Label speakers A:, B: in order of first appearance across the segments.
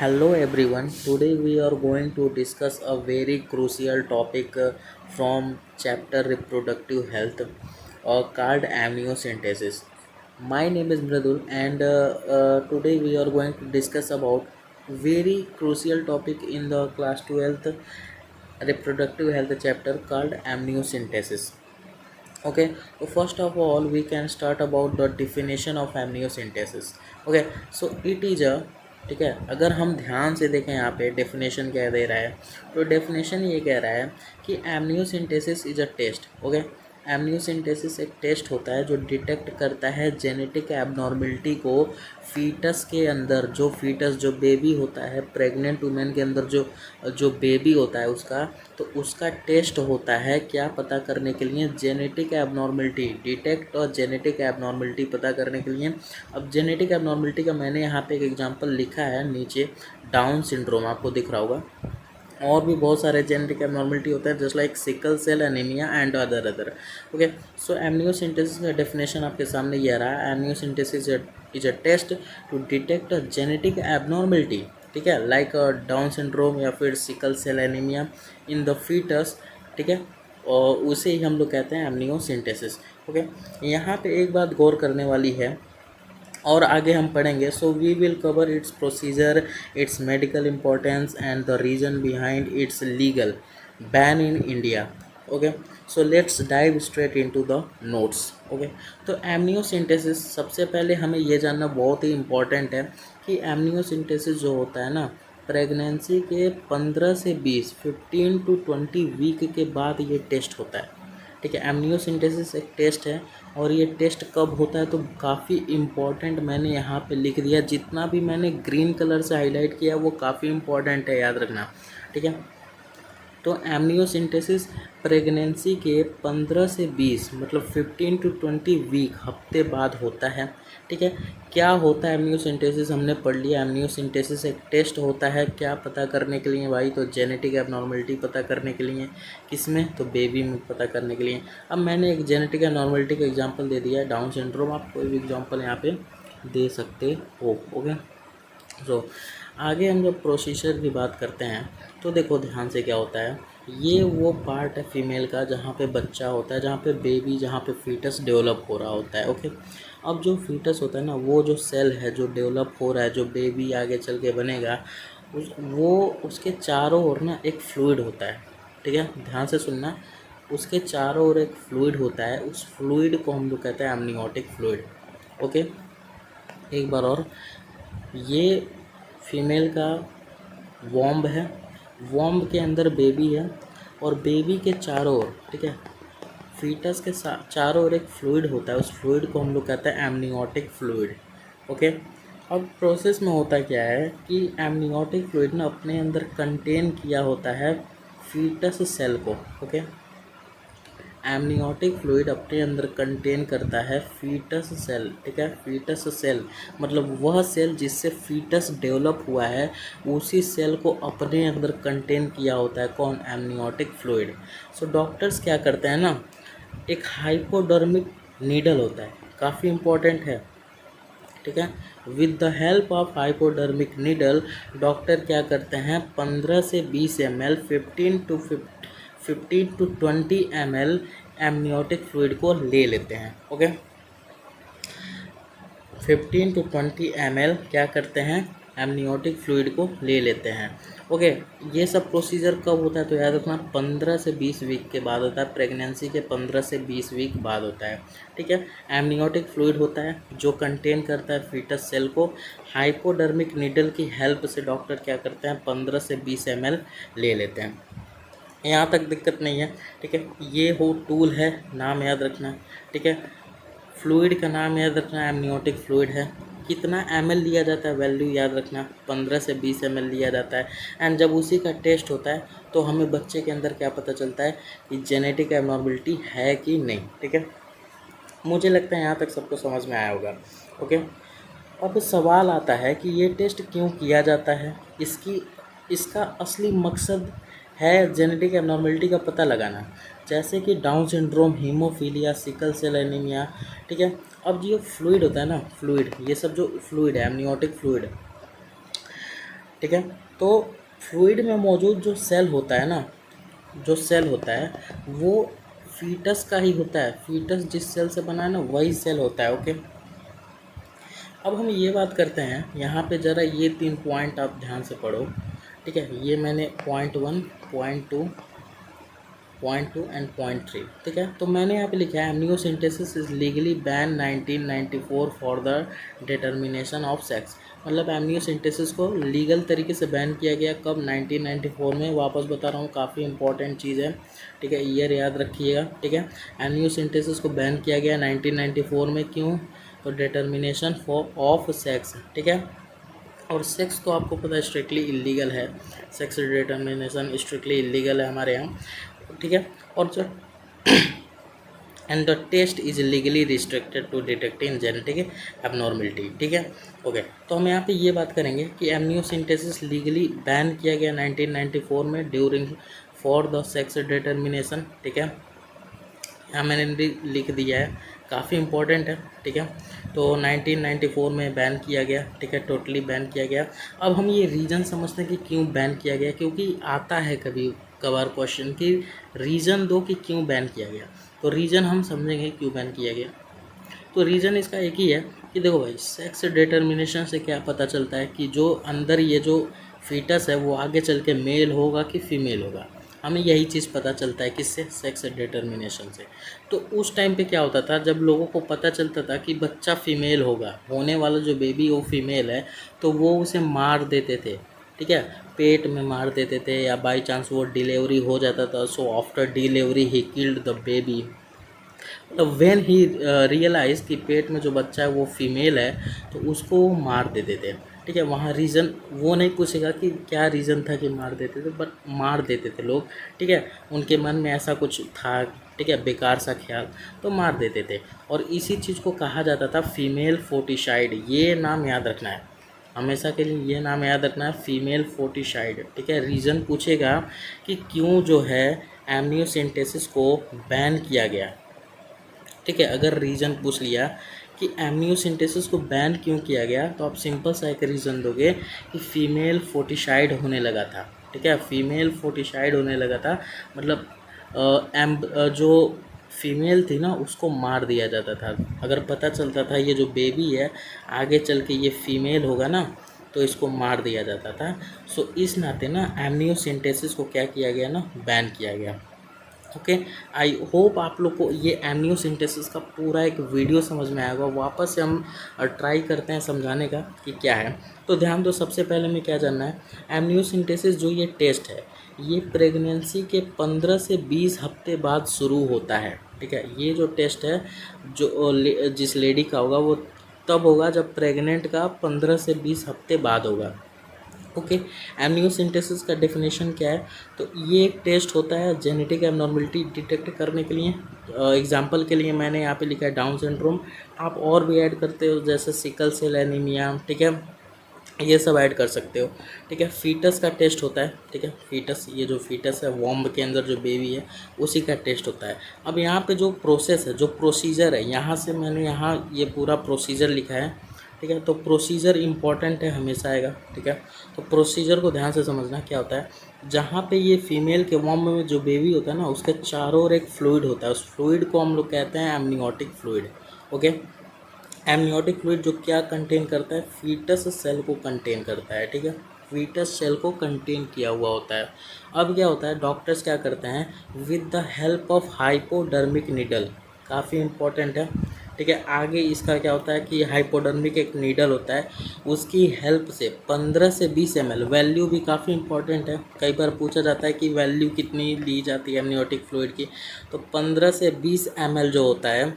A: Hello everyone. Today we are going to discuss a very crucial topic from chapter reproductive health called amniocentesis. My name is Mridul and today we are going to discuss about very crucial topic in the class 12th reproductive health chapter called amniocentesis. Okay, so first of all we can start about the definition of amniocentesis. Okay, so it is a ठीक है, अगर हम ध्यान से देखें यहाँ पे definition क्या दे रहा है, तो डेफिनेशन ये कह रहा है कि एमनियोसिंथेसिस इज अ टेस्ट. ओके, एमनियोसिंथेसिस एक टेस्ट होता है जो डिटेक्ट करता है जेनेटिक एबनॉर्मलिटी को फीटस के अंदर. जो फीटस जो बेबी होता है प्रेग्नेंट वुमेन के अंदर जो जो बेबी होता है उसका, तो उसका टेस्ट होता है क्या पता करने के लिए, जेनेटिक एबनॉर्मलिटी डिटेक्ट और जेनेटिक एबनॉर्मलिटी पता करने के लिए. अब जेनेटिक एबनॉर्मलिटी का मैंने यहाँ पे एक एग्जांपल लिखा है नीचे, डाउन सिंड्रोम आपको दिख रहा होगा. और भी बहुत सारे जेनेटिक एबनॉर्मलिटी होता है just like sickle cell anaemia and other. Okay, so amniocentesis का डेफिनेशन आपके सामने ये आ रहा है. Amniocentesis is a test to detect genetic abnormality, ठीक है, लाइक डाउन सिंड्रोम या फिर sickle cell anaemia in the foetus. ठीक है, और उसे ही हम लोग कहते हैं एमनियोसिंथेसिस. ओके, यहाँ पे एक बात गौर करने वाली है और आगे हम पढ़ेंगे. So we will cover its procedure, its medical importance and the reason behind its legal ban in India. Okay, so let's dive straight into the notes. Okay, तो एमनियोसिंथेसिस सबसे पहले हमें ये जानना बहुत ही इम्पॉर्टेंट है कि एमनियोसिंथेसिस जो होता है ना, प्रेगनेंसी के 15 से 20 15 टू 20 वीक के बाद ये टेस्ट होता है. ठीक है, एमनियोसिंथेसिस एक टेस्ट है और ये टेस्ट कब होता है तो काफ़ी इम्पॉर्टेंट मैंने यहाँ पे लिख दिया. जितना भी मैंने ग्रीन कलर से हाईलाइट किया वो काफ़ी इम्पॉर्टेंट है, याद रखना. ठीक है, तो एमनियोसिंथेसिस प्रेगनेंसी के 15 से 20 मतलब 15 टू 20 वीक हफ्ते बाद होता है. ठीक है, क्या होता है एमनियोसिंथेसिस हमने पढ़ लिया. एमनियोसिंथेसिस एक टेस्ट होता है क्या पता करने के लिए भाई, तो जेनेटिक एबनॉर्मलिटी पता करने के लिए. किसमें, तो बेबी में पता करने के लिए. अब मैंने एक जेनेटिक एबनॉर्मलिटी का एग्जांपल दे दिया है, डाउन सिंड्रोम. आप कोई भी एग्जांपल यहाँ पे दे सकते हो. ओके, तो आगे हम जब प्रोसीजर की बात करते हैं तो देखो ध्यान से क्या होता है. ये वो पार्ट है फीमेल का जहाँ पे बच्चा होता है, जहाँ पे बेबी, जहाँ पे फीटस डेवलप हो रहा होता है. ओके, अब जो फीटस होता है ना, वो जो सेल है जो डेवलप हो रहा है, जो बेबी आगे चल के बनेगा, वो उसके चारों ओर ना एक फ्लूइड होता है. ठीक है, ध्यान से सुनना. उसके चारों ओर एक फ्लूइड होता है, उस फ्लूइड को हम लोग कहते हैं एमनियोटिक फ्लूइड. ओके, एक बार और, ये फीमेल का वॉम्ब है, वॉम्ब के अंदर बेबी है और बेबी के चारों ओर, ठीक है, फीटस के चारों ओर एक फ्लूइड होता है. उस फ्लूइड को हम लोग कहते हैं एमनियोटिक फ्लूइड. ओके, अब प्रोसेस में होता क्या है कि एमनियोटिक फ्लूइड ना अपने अंदर कंटेन किया होता है फीटस सेल को. ओके, एमनियोटिक फ्लूइड अपने अंदर कंटेन करता है फीटस सेल. ठीक है, फीटस सेल मतलब वह सेल जिससे फीटस डेवलप हुआ है, उसी सेल को अपने अंदर कंटेन किया होता है कौन, एमनियोटिक फ्लूइड. सो डॉक्टर्स क्या करते हैं ना, एक हाइपोडर्मिक नीडल होता है, काफ़ी इम्पोर्टेंट है. ठीक है, with the help of hypodermic needle doctor क्या करते हैं, 15 से 20 ml 15 to 20 ml amniotic fluid को ले लेते हैं. ओके, 15 टू 20 ml क्या करते हैं, एमनियोटिक फ्लूइड को ले लेते हैं. ओके, ये सब प्रोसीजर कब होता है तो याद रखना 15 से 20 वीक के बाद होता है, प्रेगनेंसी के 15 से 20 वीक बाद होता है. ठीक है, एमनियोटिक फ्लूइड होता है जो कंटेन करता है फीटस सेल को. हाइपोडर्मिक नीडल की हेल्प से डॉक्टर क्या करते हैं, 15 से 20 ml ले लेते हैं. यहाँ तक दिक्कत नहीं है. ठीक है, ये हो टूल है, नाम याद रखना. ठीक है, फ्लूइड का नाम याद रखना, एमनियोटिक फ्लूइड है. कितना ml लिया जाता है, वैल्यू याद रखना, 15 से 20 ml लिया जाता है. एंड जब उसी का टेस्ट होता है तो हमें बच्चे के अंदर क्या पता चलता है कि जेनेटिक एबनॉर्मलिटी है कि नहीं. ठीक है, मुझे लगता है यहाँ तक सबको समझ में आया होगा. ओके, अब सवाल आता है कि ये टेस्ट क्यों किया जाता है. इसका असली मकसद है जेनेटिक एबनॉर्मलिटी का पता लगाना, जैसे कि down syndrome, haemophilia, sickle cell anaemia. ठीक है, अब ये फ्लूइड होता है ना, फ्लूइड, ये सब जो फ्लूइड है एमनियोटिक फ्लूइड, ठीक है। तो फ्लूइड में मौजूद जो सेल होता है ना, जो सेल होता है वो फीटस का ही होता है। फीटस जिस सेल से बना है ना वही सेल होता है। ओके, अब हम ये बात करते हैं यहाँ पे, ज़रा ये 3 पॉइंट आप ध्यान से पढ़ो। ठीक है, ये मैंने पॉइंट 1, पॉइंट 2 एंड पॉइंट 3। ठीक है, तो मैंने यहाँ पे लिखा है amniocentesis is legally ban 1994 for the determination of sex. मतलब एमनियोसिंथेसिस को लीगल तरीके से बैन किया गया कब? 1994 में। वापस बता रहा हूँ, काफ़ी इंपॉर्टेंट चीज़ है। ठीक है, ईयर याद रखिएगा। ठीक है, एमनियोसिंथेसिस को बैन किया गया 1994 में। क्यों? तो डिटर्मिनेशन फॉर ऑफ सेक्स। ठीक है, और सेक्स तो आपको पता है स्ट्रिक्टली इलीगल है। सेक्स डिटर्मिनेशन स्ट्रिक्टली इलीगल है हमारे यहाँ। ठीक है, और जो and the test is legally restricted to detecting genetic abnormality. ठीक है, ओके। तो हम यहाँ पे ये बात करेंगे कि एमनियोसिंथेसिस लीगली बैन किया गया 1994 में during for the sex determination. ठीक है, यहाँ मैंने लिख दिया है, काफ़ी इंपॉर्टेंट है। ठीक है, तो 1994 में बैन किया गया। ठीक है, टोटली बैन किया गया। अब हम ये रीज़न समझते हैं कि क्यों बैन किया गया, क्योंकि आता है कभी कभार क्वेश्चन कि रीज़न दो कि क्यों बैन किया गया। तो रीज़न हम समझेंगे क्यों बैन किया गया। तो रीज़न इसका एक ही है कि देखो भाई, सेक्स डिटर्मिनेशन से क्या पता चलता है कि जो अंदर ये जो फीटस है वो आगे चल के मेल होगा कि फीमेल होगा। हमें यही चीज़ पता चलता है किससे? सेक्स डिटर्मिनेशन से। तो उस टाइम पे क्या होता था, जब लोगों को पता चलता था कि बच्चा फीमेल होगा, होने वाला जो बेबी वो फीमेल है, तो वो उसे मार देते थे। ठीक है, पेट में मार देते थे, या बाई चांस वो डिलीवरी हो जाता था, so after delivery he killed the baby. तो व्हेन ही रियलाइज कि पेट में जो बच्चा है वो फीमेल है, तो उसको वो मार देते थे। ठीक है, वहाँ रीज़न वो नहीं पूछेगा कि क्या रीज़न था कि मार देते थे, बट मार देते थे लोग। ठीक है, उनके मन में ऐसा कुछ था, ठीक है, बेकार सा ख्याल, तो मार देते थे। और इसी चीज़ को कहा जाता था फीमेल फोर्टिसाइड। ये नाम याद रखना है, हमेशा के लिए ये नाम याद रखना है, फीमेल फोर्टिसाइड। ठीक है, रीज़न पूछेगा कि क्यों जो है एमनियोसेंटेसिस को बैन किया गया। ठीक है, अगर रीज़न पूछ लिया कि एमनियोसिंथेसिस को बैन क्यों किया गया, तो आप सिंपल सा एक रीज़न दोगे कि फीमेल फोर्टिसाइड होने लगा था। ठीक है, फीमेल फोर्टिसाइड होने लगा था, मतलब जो फीमेल थी ना उसको मार दिया जाता था। अगर पता चलता था ये जो बेबी है आगे चल के ये फीमेल होगा ना, तो इसको मार दिया जाता था। सो इस नाते ना एमनियोसिंथेसिस को क्या किया गया ना, बैन किया गया। ओके, आई होप आप लोग को ये एमनियोसिंथेसिस का पूरा एक वीडियो समझ में आएगा। वापस से हम ट्राई करते हैं समझाने का कि क्या है। तो ध्यान दो, सबसे पहले में क्या जानना है, एमनियोसिंथेसिस जो ये टेस्ट है ये प्रेगनेंसी के 15 से 20 हफ्ते बाद शुरू होता है। ठीक है, ये जो टेस्ट है जो जिस लेडी का होगा वो तब होगा जब प्रेग्नेंट का 15 से 20 हफ्ते बाद होगा। ओके, एमनियोसिंथेसिस का डेफिनेशन क्या है, तो ये एक टेस्ट होता है जेनेटिक एबनॉर्मलिटी डिटेक्ट करने के लिए। एग्जांपल के लिए मैंने यहाँ पे लिखा है डाउन सिंड्रोम, आप और भी ऐड करते हो जैसे सिकल सेल एनीमिया। ठीक है, ये सब ऐड कर सकते हो। ठीक है, फीटस का टेस्ट होता है। ठीक है, फीटस, ये जो फीटस है वॉम्ब के अंदर जो बेबी है उसी का टेस्ट होता है। अब यहाँ पे जो प्रोसेस है, जो प्रोसीजर है, यहाँ से मैंने यहाँ ये पूरा प्रोसीजर लिखा है। ठीक है, तो प्रोसीजर इंपॉर्टेंट है, हमेशा आएगा। ठीक है, तो प्रोसीजर को ध्यान से समझना क्या होता है। जहाँ पे ये फीमेल के वॉम्ब में जो बेबी होता है ना उसके चारों ओर एक फ्लूइड होता है, उस फ्लूइड को हम लोग कहते हैं amniotic fluid. Okay, amniotic fluid जो क्या कंटेन करता है, फीटस सेल को कंटेन करता है। ठीक है, फीटस सेल को कंटेन किया हुआ होता है। अब क्या होता है, डॉक्टर्स क्या करते हैं, with the help of hypodermic needle, काफ़ी इंपॉर्टेंट है। ठीक है, आगे इसका क्या होता है कि हाइपोडर्मिक एक नीडल होता है, उसकी हेल्प से 15 से 20 ml, वैल्यू भी काफ़ी इंपॉर्टेंट है, कई बार पूछा जाता है कि वैल्यू कितनी ली जाती है एमनियोटिक फ्लूइड की, तो 15 से 20 ml जो होता है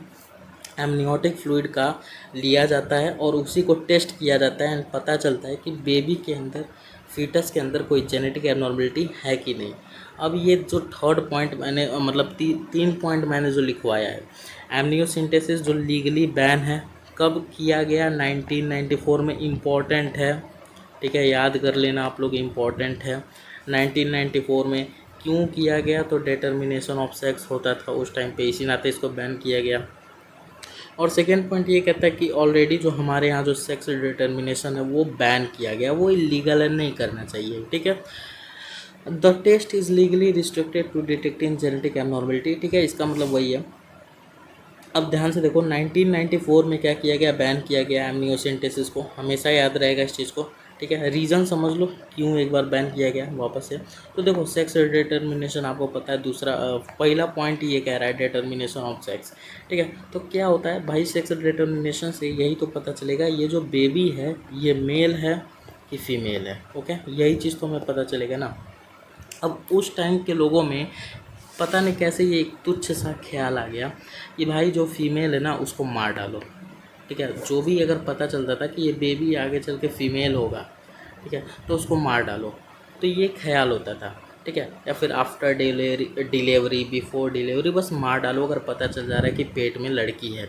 A: एमनियोटिक फ्लूइड का लिया जाता है और उसी को टेस्ट किया जाता है एंड पता चलता है कि बेबी के अंदर, फीटस के अंदर कोई जेनेटिक एबनॉर्मलिटी है कि नहीं। अब ये जो थर्ड पॉइंट मैंने मतलब 3 पॉइंट मैंने जो लिखवाया है, एमनियोसिंथेसिस जो लीगली बैन है, कब किया गया, 1994 में, इम्पॉर्टेंट है। ठीक है, याद कर लेना आप लोग, इम्पॉर्टेंट है। 1994 में क्यों किया गया, तो डिटर्मिनेशन ऑफ सेक्स होता था उस टाइम पे, इसी नाते इसको बैन किया गया। और सेकेंड पॉइंट ये कहता है कि ऑलरेडी जो हमारे यहाँ जो सेक्स डिटर्मिनेशन है वो बैन किया गया, वो इलीगल है, नहीं करना चाहिए, ठीक है। The test is legally restricted to detecting genetic abnormality, ठीक है, इसका मतलब वही है। अब ध्यान से देखो 1994 में क्या किया गया, बैन किया गया एमनियोसेंटेसिस को, हमेशा याद रहेगा इस चीज़ को, ठीक है। रीज़न समझ लो क्यों एक बार बैन किया गया वापस से। तो देखो सेक्स डिटर्मिनेशन आपको पता है, दूसरा पहला पॉइंट ये कह रहा है डिटर्मिनेशन ऑफ सेक्स, ठीक है। तो क्या होता है भाई, सेक्स डिटर्मिनेशन से यही तो पता चलेगा ये जो बेबी है ये मेल है कि फीमेल है, ओके, यही चीज़ तो हमें पता चलेगा ना। अब उस टाइम के लोगों में पता नहीं कैसे ये एक तुच्छ सा ख्याल आ गया कि भाई जो फीमेल है ना उसको मार डालो, ठीक है। जो भी अगर पता चलता था कि ये बेबी आगे चल के फीमेल होगा, ठीक है, तो उसको मार डालो, तो ये ख्याल होता था, ठीक है। या फिर आफ्टर डिलीवरी, बिफोर डिलीवरी, बस मार डालो अगर पता चल जा रहा है कि पेट में लड़की है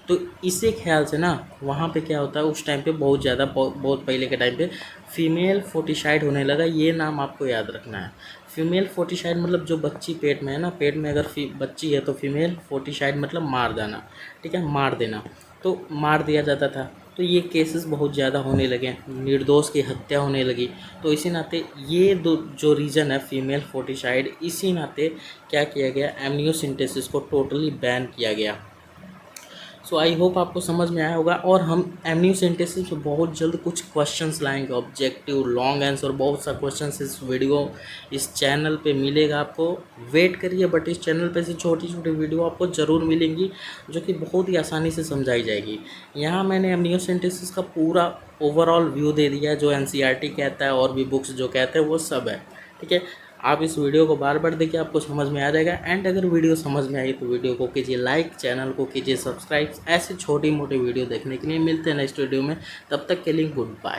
A: तो इसी ख्याल से ना वहाँ पे क्या होता है उस टाइम पे बहुत ज़्यादा, बहुत पहले के टाइम पे फीमेल फोर्टिसाइड होने लगा। ये नाम आपको याद रखना है, फीमेल फोर्टिसाइड मतलब जो बच्ची पेट में है ना, पेट में अगर बच्ची है तो फीमेल फोर्टिसाइड मतलब मार देना, ठीक है, मार देना, तो मार दिया जाता था। तो ये केसेस बहुत ज़्यादा होने लगे, निर्दोष की हत्या होने लगी। तो इसी नाते ये दो जो रीज़न है फीमेल फोर्टिसाइड, इसी नाते क्या किया गया, एमनियोसेंटेसिस को टोटली बैन किया गया। सो आई होप आपको समझ में आया होगा। और हम एमनियोसेंटेसिस में बहुत जल्द कुछ क्वेश्चंस लाएंगे, ऑब्जेक्टिव, लॉन्ग आंसर, बहुत सा क्वेश्चंस इस वीडियो इस चैनल पे मिलेगा आपको, वेट करिए। बट इस चैनल पे से छोटी छोटी वीडियो आपको ज़रूर मिलेंगी जो कि बहुत ही आसानी से समझाई जाएगी। यहाँ मैंने एमनियोसेंटेसिस का पूरा ओवरऑल व्यू दे दिया है, जो एनसीईआरटी कहता है और भी बुक्स जो कहते हैं वो सब है, ठीक है। आप इस वीडियो को बार बार देखिए, आपको समझ में आ जाएगा। एंड अगर वीडियो समझ में आई तो वीडियो को कीजिए लाइक, चैनल को कीजिए सब्सक्राइब। ऐसे छोटी मोटी वीडियो देखने के लिए मिलते हैं नेक्स्ट वीडियो में, तब तक के लिए गुड बाय।